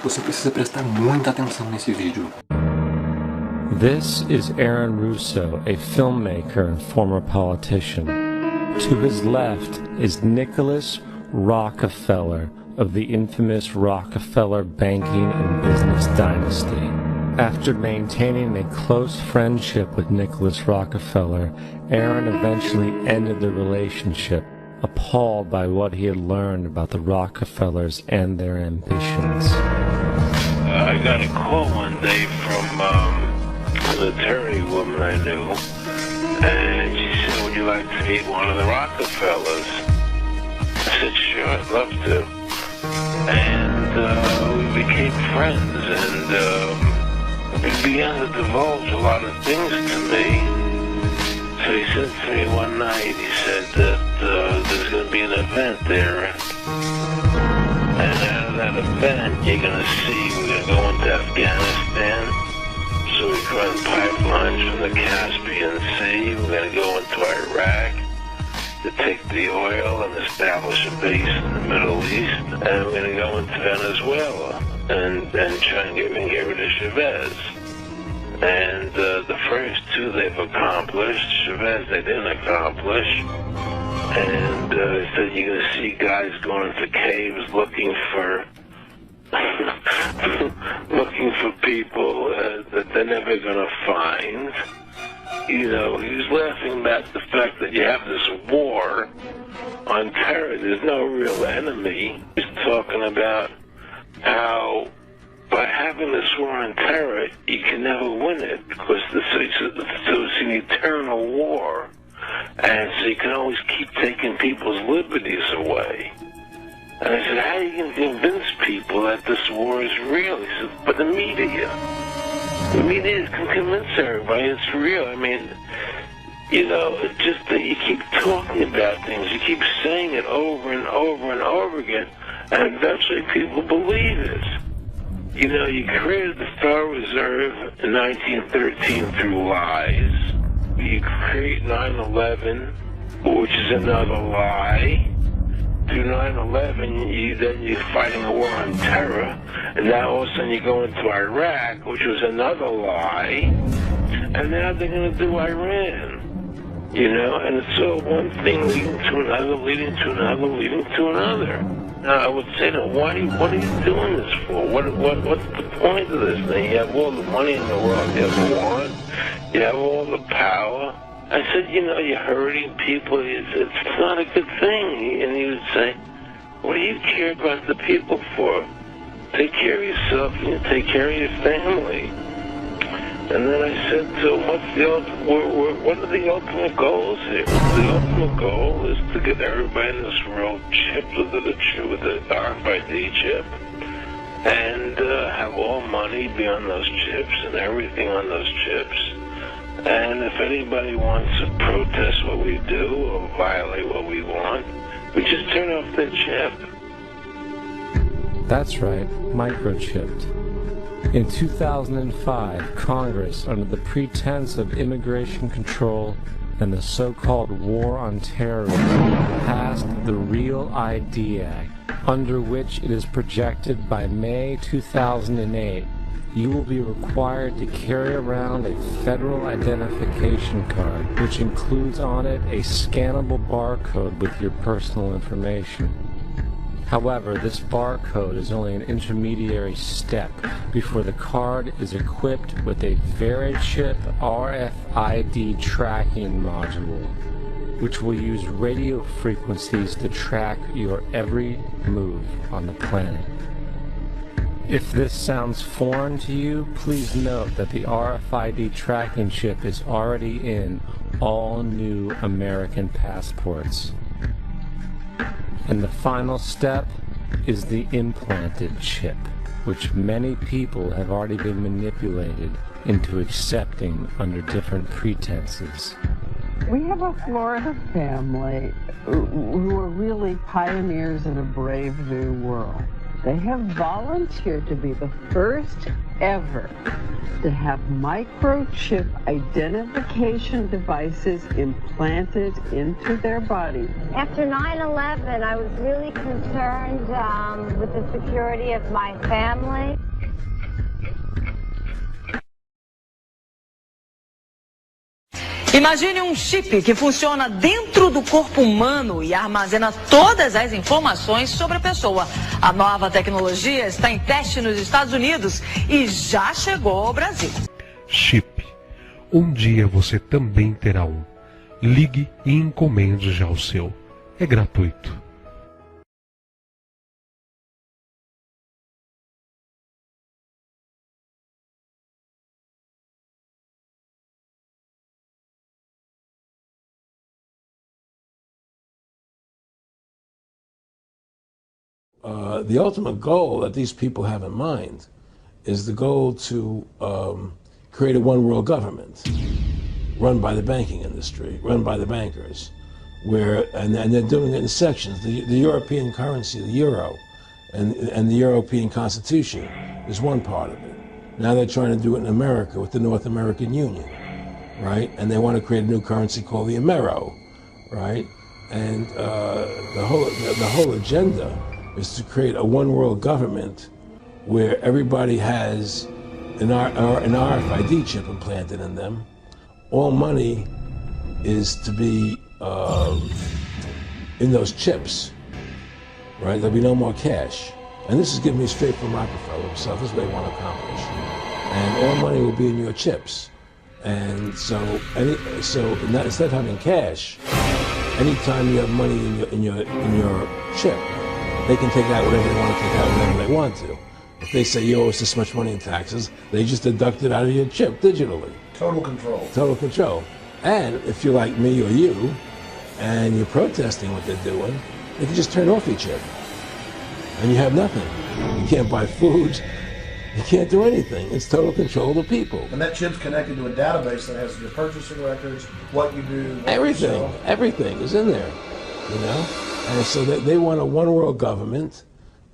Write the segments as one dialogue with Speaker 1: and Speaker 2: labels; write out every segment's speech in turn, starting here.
Speaker 1: Você precisa prestar muita atenção nesse vídeo.
Speaker 2: This is Aaron Russo, a filmmaker and former politician. To his left is Nicholas Rockefeller of the infamous Rockefeller banking and business dynasty. After maintaining a close friendship with Nicholas Rockefeller, Aaron eventually ended the relationship, appalled by what he had learned about the Rockefellers and their ambitions.
Speaker 3: I got a call one day from a military woman I knew, and she said, "Would you like to meet one of the Rockefellers?" I said, "Sure, I'd love to." And we became friends, and he began to divulge a lot of things to me. So he said to me one night, he said that there's going to be an event there, and out of that event, you're going to see we're going to go into Afghanistan, so we can run pipelines from the Caspian Sea. We're going to go into Iraq to take the oil and establish a base in the Middle East, and we're going to go into Venezuela and try and get rid of Chavez. And the first two they've accomplished. Chavez they didn't accomplish. And he said you're going to see guys going into caves looking for people that they're never going to find. You know, he was laughing about the fact that you have this war on terror. There's no real enemy. He's talking about how by having this war on terror, you can never win it because it's an eternal war. And so you can always keep taking people's liberties away. And I said, how are you going to convince people that this war is real? He said, but the media. The media can convince everybody it's real. I mean, you know, it's just that you keep talking about things. You keep saying it over and over and over again. And eventually people believe it. You know, you created the Federal Reserve in 1913 through lies. You create 9/11, which is another lie. Through 9/11, then you're fighting a war on terror. And now all of a sudden you go into Iraq, which was another lie. And now they're going to do Iran. You know, and it's all one thing leading to another, leading to another, leading to another. Now, I would say to them, what are you doing this for? What's the point of this thing? You have all the money in the world you ever want. You have all the power. I said, you know, you're hurting people. It's not a good thing. And he would say, what do you care about the people for? Take care of yourself and you take care of your family. And then I said to him, what are the ultimate goals here? The ultimate goal is to get everybody in this world chipped with the RFID chip and have all money be on those chips and everything on those chips. And if anybody wants to protest what we do or violate what we want, we just turn off their chip.
Speaker 2: That's right, microchipped. In 2005, Congress, under the pretense of immigration control and the so-called War on Terrorism, passed the Real ID Act, under which it is projected by May 2008 you will be required to carry around a federal identification card, which includes on it a scannable barcode with your personal information. However, this barcode is only an intermediary step before the card is equipped with a VeriChip RFID tracking module, which will use radio frequencies to track your every move on the planet. If this sounds foreign to you, please note that the RFID tracking chip is already in all new American passports. And the final step is the implanted chip, which many people have already been manipulated into accepting under different pretenses.
Speaker 4: We have a Florida family who are really pioneers in a brave new world. They have volunteered to be the first ever to have microchip identification devices implanted into their body.
Speaker 5: After 9/11, I was really concerned with the security of my family.
Speaker 6: Imagine chip que funciona dentro do corpo humano e armazena todas as informações sobre a pessoa. A nova tecnologia está em teste nos Estados Unidos e já chegou ao Brasil.
Speaker 7: Chip. Um dia você também terá um. Ligue e encomende já o seu. É gratuito.
Speaker 8: The ultimate goal that these people have in mind is the goal to create a one-world government run by the banking industry, run by the bankers, and they're doing it in sections. The European currency, the euro, and the European Constitution is one part of it. Now they're trying to do it in America with the North American Union, right? And they want to create a new currency called the Amero, right? And the whole agenda is to create a one-world government where everybody has an RFID chip implanted in them. All money is to be in those chips, right? There'll be no more cash. And this is giving me straight from Rockefeller himself. This is what they want to accomplish. And all money will be in your chips. And so instead of having cash, anytime you have money in your chip, they can take out whatever they want to take out whenever they want to. If they say you owe us this much money in taxes, they just deduct it out of your chip digitally.
Speaker 9: Total control.
Speaker 8: Total control. And if you're like me or you, and you're protesting what they're doing, they can just turn off your chip. And you have nothing. You can't buy food. You can't do anything. It's total control of the people.
Speaker 9: And that chip's connected to a database that has your purchasing records, what you do,
Speaker 8: everything. Everything is in there, you know? And so they want a one-world government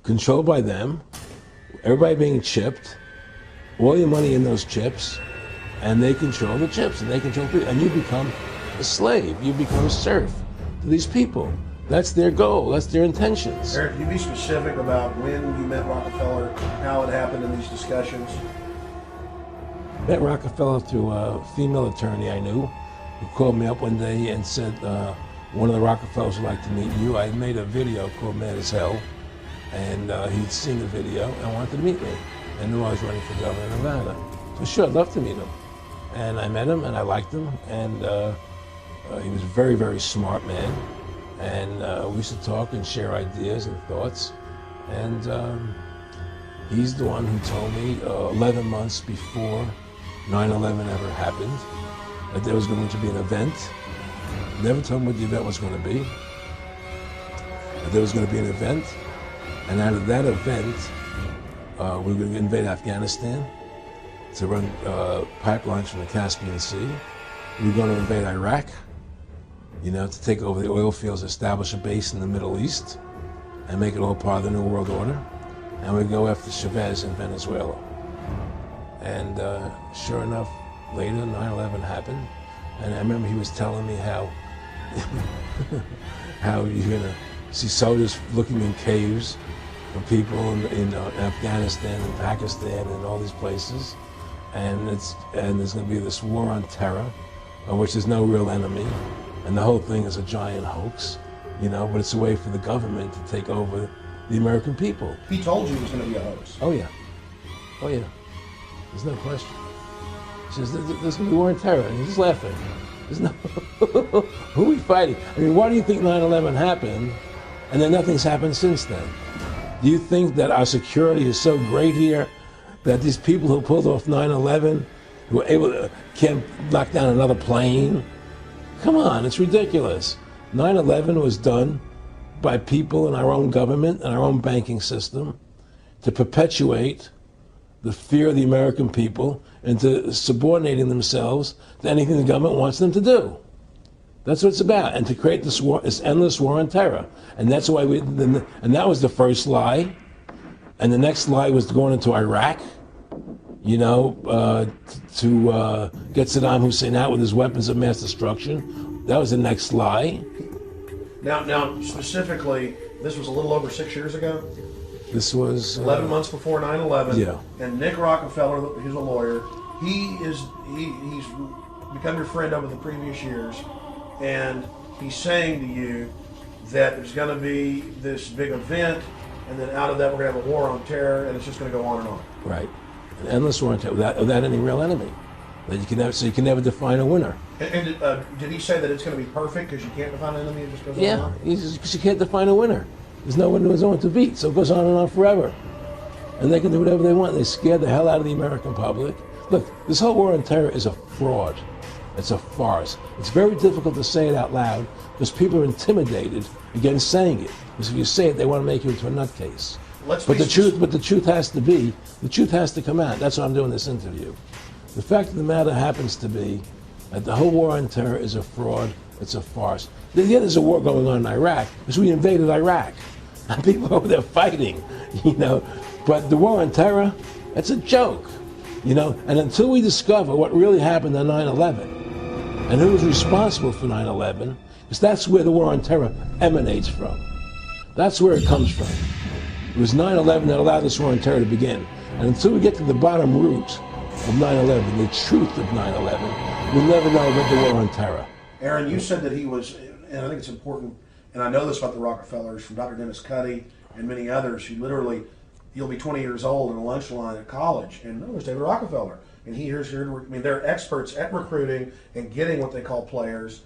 Speaker 8: controlled by them, everybody being chipped, all your money in those chips, and they control the chips, and they control people, and you become a slave, you become a serf to these people. That's their goal, that's their intentions.
Speaker 9: Eric, can you be specific about when you met Rockefeller, how it happened in these discussions?
Speaker 8: Met Rockefeller through a female attorney I knew, who called me up one day and said, one of the Rockefellers would like to meet you. I made a video called Mad as Hell, and he'd seen the video and wanted to meet me, and knew I was running for governor of Nevada. So sure, I'd love to meet him. And I met him, and I liked him, and he was a very, very smart man, and we used to talk and share ideas and thoughts, and he's the one who told me 11 months before 9/11 ever happened that there was going to be an event. Never told me what the event was going to be. That there was going to be an event, and out of that event, we were going to invade Afghanistan to run pipelines from the Caspian Sea. We were going to invade Iraq, you know, to take over the oil fields, establish a base in the Middle East, and make it all part of the New World Order. And we'd go after Chavez in Venezuela. And sure enough, later 9/11 happened, and I remember he was telling me how you're gonna see soldiers looking in caves for people in Afghanistan and Pakistan and all these places, and there's gonna be this war on terror, of which there's no real enemy, and the whole thing is a giant hoax, you know. But it's a way for the government to take over the American people.
Speaker 9: He told you it was going to be a hoax.
Speaker 8: Oh yeah, oh yeah. There's no question. He says there's going to be war on terror, and he's just laughing. There's no who are we fighting? I mean, why do you think 9/11 happened, and then nothing's happened since then? Do you think that our security is so great here that these people who pulled off 9/11, who were able to, can't knock down another plane? Come on, it's ridiculous. 9/11 was done by people in our own government and our own banking system to perpetuate the fear of the American people into subordinating themselves to anything the government wants them to do. That's what it's about, and to create this war, this endless war on terror. And that's why and that was the first lie. And the next lie was going into Iraq, you know, to get Saddam Hussein out with his weapons of mass destruction. That was the next lie.
Speaker 9: Now, specifically, this was a little over 6 years ago.
Speaker 8: This was
Speaker 9: 11 months before 9/11.
Speaker 8: Yeah.
Speaker 9: And Nick Rockefeller, who's a lawyer, he's become your friend over the previous years, and he's saying to you that there's going to be this big event, and then out of that we're going to have a war on terror, and it's just going to go on and on.
Speaker 8: Right. An endless war on terror without any real enemy. That you can never, so you can never define a winner.
Speaker 9: And did he say that it's going to be perfect because you can't define an enemy? It just goes on and
Speaker 8: Yeah,
Speaker 9: on?
Speaker 8: because you can't define a winner. There's no one to beat, so it goes on and on forever. And they can do whatever they want. They scare the hell out of the American public. Look, this whole war on terror is a fraud. It's a farce. It's very difficult to say it out loud because people are intimidated against saying it. Because if you say it, they want to make you into a nutcase. But the truth has to come out. That's why I'm doing this interview. The fact of the matter happens to be that the whole war on terror is a fraud. It's a farce. Yeah, there's a war going on in Iraq because we invaded Iraq. And people over there fighting, you know. But the war on terror, it's a joke, you know. And until we discover what really happened on 9/11 and who was responsible for 9/11, because that's where the war on terror emanates from. That's where it comes from. It was 9/11 that allowed this war on terror to begin. And until we get to the bottom root of 9/11, the truth of 9/11, we'll never know about the war on terror.
Speaker 9: Aaron, you said that he was, and I think it's important, and I know this about the Rockefellers from Dr. Dennis Cuddy and many others who literally, you'll be 20 years old in a lunch line at college, and there's David Rockefeller. And here's your, I mean, they're experts at recruiting and getting what they call players,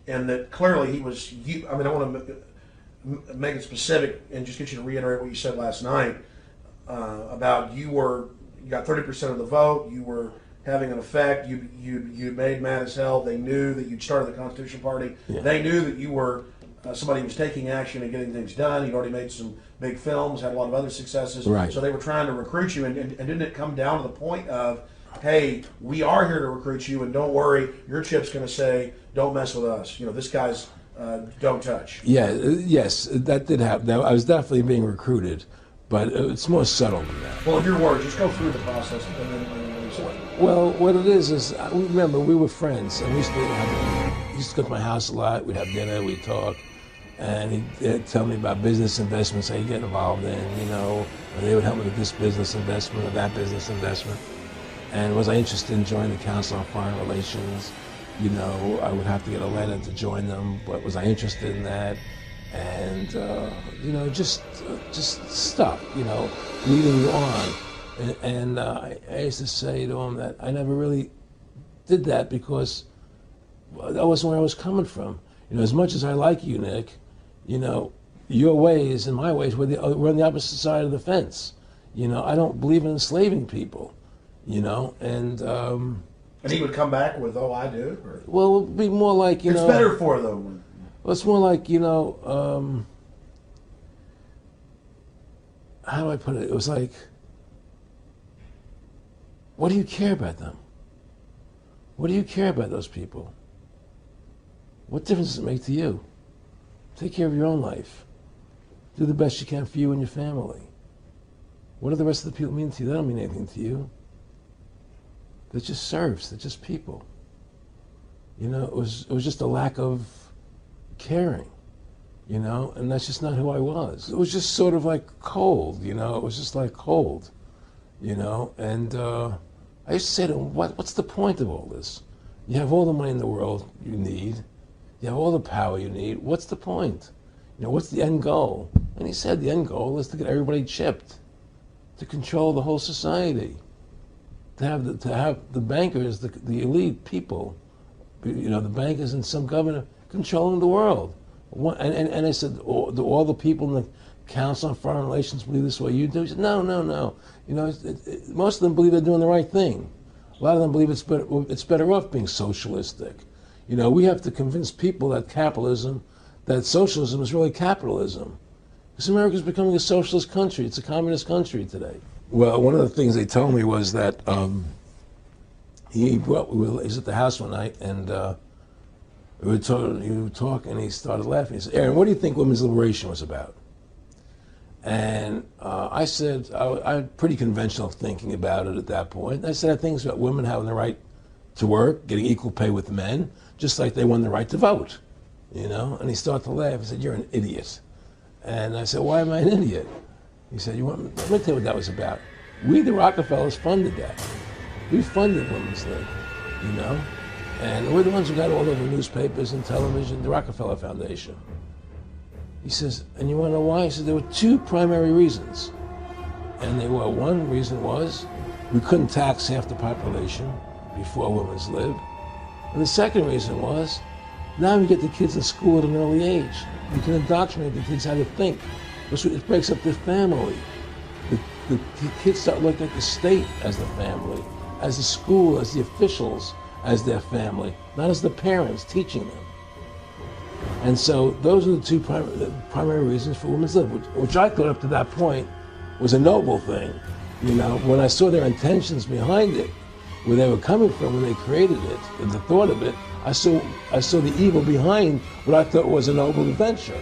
Speaker 9: and that clearly he was, I mean, I want to make it specific and just get you to reiterate what you said last night about you got 30% of the vote, you were having an effect, you made mad as hell, they knew that you'd started the Constitution Party, they knew that you were somebody who was taking action and getting things done, you'd already made some big films, had a lot of other successes, so they were trying to recruit you, and didn't it come down to the point of, hey, we are here to recruit you, and don't worry, your chip's going to say, don't mess with us, you know, this guy's don't touch.
Speaker 8: Yeah, yes, that did happen. I was definitely being recruited, but it's more subtle than that.
Speaker 9: Well, in your words, just go through the process and then
Speaker 8: well, what it is remember, we were friends, and we used to go to my house a lot, we'd have dinner, we'd talk, and he'd tell me about business investments that he'd get involved in, you know, or they would help me with this business investment or that business investment. And was I interested in joining the Council on Foreign Relations? You know, I would have to get a letter to join them, but was I interested in that? And, you know, just stuff, you know, leading you on. And I used to say to him that I never really did that because that wasn't where I was coming from. You know, as much as I like you, Nick, you know, your ways and my ways, we're on the opposite side of the fence. You know, I don't believe in enslaving people, you know, and
Speaker 9: he would come back with, oh, I do? Or?
Speaker 8: Well, it would be more like, you know...
Speaker 9: It's better for them.
Speaker 8: Well, it's more like, you know, how do I put it? It was like, what do you care about them? What do you care about those people? What difference does it make to you? Take care of your own life. Do the best you can for you and your family. What do the rest of the people mean to you? They don't mean anything to you. They're just serfs. They're just people. You know, it was just a lack of caring, you know, and that's just not who I was. It was just sort of like cold, you know. It was just like cold, you know. And I used to say to him, what's the point of all this? You have all the money in the world you need. You have all the power you need. What's the point? You know, what's the end goal? And he said the end goal is to get everybody chipped, to control the whole society, to have the bankers, the elite people, you know, the bankers and some governor controlling the world. And I said, do all the people in the Council on Foreign Relations believe this way you do? He said, no. You know, most of them believe they're doing the right thing. A lot of them believe it's better off being socialistic. You know, we have to convince people that socialism is really capitalism. Because America's becoming a socialist country. It's a communist country today. Well, one of the things they told me was that he was at the house one night, and we were talking, and he started laughing. He said, Aaron, what do you think women's liberation was about? And I said, I had pretty conventional thinking about it at that point. I said, I think it's about women having the right to work, getting equal pay with men, just like they won the right to vote, you know? And he started to laugh. He said, you're an idiot. And I said, why am I an idiot? He said, let me tell you what that was about. We, the Rockefellers, funded that. We funded Women's Lib, you know? And we're the ones who got all over newspapers and television, the Rockefeller Foundation. He says, and you want to know why? He said, there were two primary reasons. And they were, one reason was we couldn't tax half the population before Women's Lib. And the second reason was, now we get the kids in school at an early age. We can indoctrinate the kids how to think. It breaks up the family. The kids start looking at the state as the family, as the school, as the officials, as their family, not as the parents teaching them. And so those are the two primary reasons for Women's Lib, which I thought up to that point was a noble thing. You know, when I saw their intentions behind it, where they were coming from when they created it, and the thought of it, I saw the evil behind what I thought was a noble adventure.